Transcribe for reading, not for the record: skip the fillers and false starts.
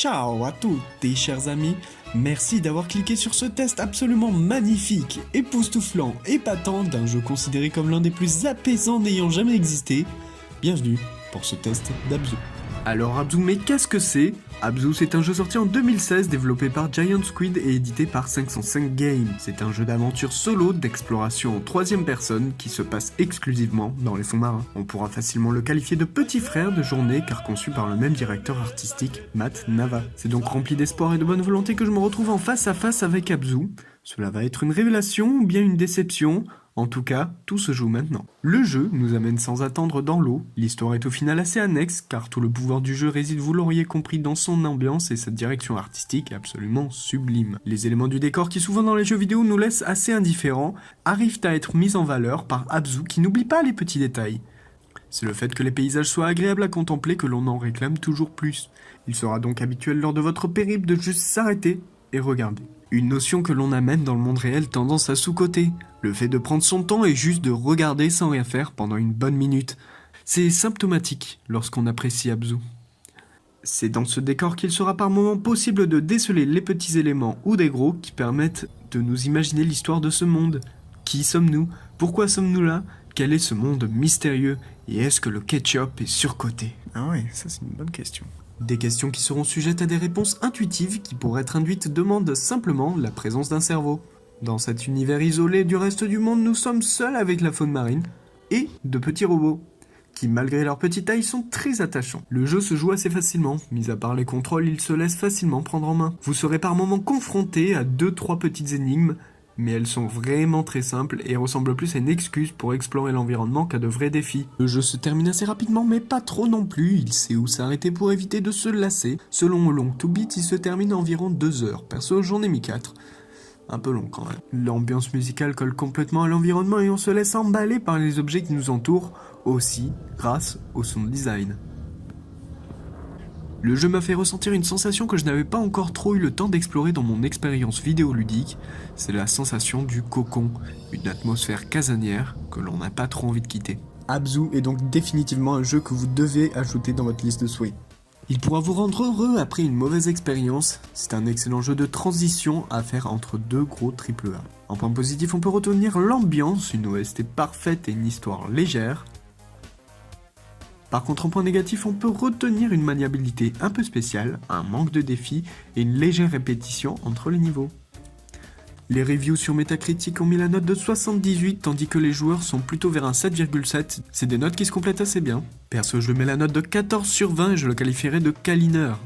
Ciao à tutti chers amis, merci d'avoir cliqué sur ce test absolument magnifique, époustouflant, épatant d'un jeu considéré comme l'un des plus apaisants n'ayant jamais existé. Bienvenue pour ce test d'Abzu. Alors Abzu, mais qu'est-ce que c'est ? Abzu, c'est un jeu sorti en 2016, développé par Giant Squid et édité par 505 Games. C'est un jeu d'aventure solo, d'exploration en troisième personne, qui se passe exclusivement dans les fonds marins. On pourra facilement le qualifier de petit frère de Journée, car conçu par le même directeur artistique, Matt Nava. C'est donc rempli d'espoir et de bonne volonté que je me retrouve en face à face avec Abzu. Cela va être une révélation ou bien une déception ? En tout cas, tout se joue maintenant. Le jeu nous amène sans attendre dans l'eau. L'histoire est au final assez annexe, car tout le pouvoir du jeu réside, vous l'auriez compris, dans son ambiance et sa direction artistique absolument sublime. Les éléments du décor qui souvent dans les jeux vidéo nous laissent assez indifférents, arrivent à être mis en valeur par Abzu qui n'oublie pas les petits détails. C'est le fait que les paysages soient agréables à contempler que l'on en réclame toujours plus. Il sera donc habituel lors de votre périple de juste s'arrêter et regarder. Une notion que l'on a même dans le monde réel tendance à sous-coter. Le fait de prendre son temps et juste de regarder sans rien faire pendant une bonne minute. C'est symptomatique lorsqu'on apprécie Abzu. C'est dans ce décor qu'il sera par moments possible de déceler les petits éléments ou des gros qui permettent de nous imaginer l'histoire de ce monde. Qui sommes-nous ? Pourquoi sommes-nous là ? Quel est ce monde mystérieux ? Et est-ce que le ketchup est surcoté ? Ah ouais, ça c'est une bonne question. Des questions qui seront sujettes à des réponses intuitives qui, pour être induites, demandent simplement la présence d'un cerveau. Dans cet univers isolé du reste du monde, nous sommes seuls avec la faune marine et de petits robots, qui malgré leur petite taille sont très attachants. Le jeu se joue assez facilement, mis à part les contrôles, il se laisse facilement prendre en main. Vous serez par moments confronté à 2-3 petites énigmes, mais elles sont vraiment très simples et ressemblent plus à une excuse pour explorer l'environnement qu'à de vrais défis. Le jeu se termine assez rapidement, mais pas trop non plus, il sait où s'arrêter pour éviter de se lasser. Selon Long to Beat, il se termine à environ 2 heures, perso j'en ai mis 4. Un peu long quand même. L'ambiance musicale colle complètement à l'environnement et on se laisse emballer par les objets qui nous entourent, aussi grâce au sound design. Le jeu m'a fait ressentir une sensation que je n'avais pas encore trop eu le temps d'explorer dans mon expérience vidéoludique, c'est la sensation du cocon, une atmosphère casanière que l'on n'a pas trop envie de quitter. Abzu est donc définitivement un jeu que vous devez ajouter dans votre liste de souhaits. Il pourra vous rendre heureux après une mauvaise expérience, c'est un excellent jeu de transition à faire entre deux gros AAA. En point positif, on peut retenir l'ambiance, une OST parfaite et une histoire légère. Par contre, en point négatif, on peut retenir une maniabilité un peu spéciale, un manque de défis et une légère répétition entre les niveaux. Les reviews sur Metacritic ont mis la note de 78, tandis que les joueurs sont plutôt vers un 7,7. C'est des notes qui se complètent assez bien. Perso, je mets la note de 14 sur 20 et je le qualifierais de câlineur.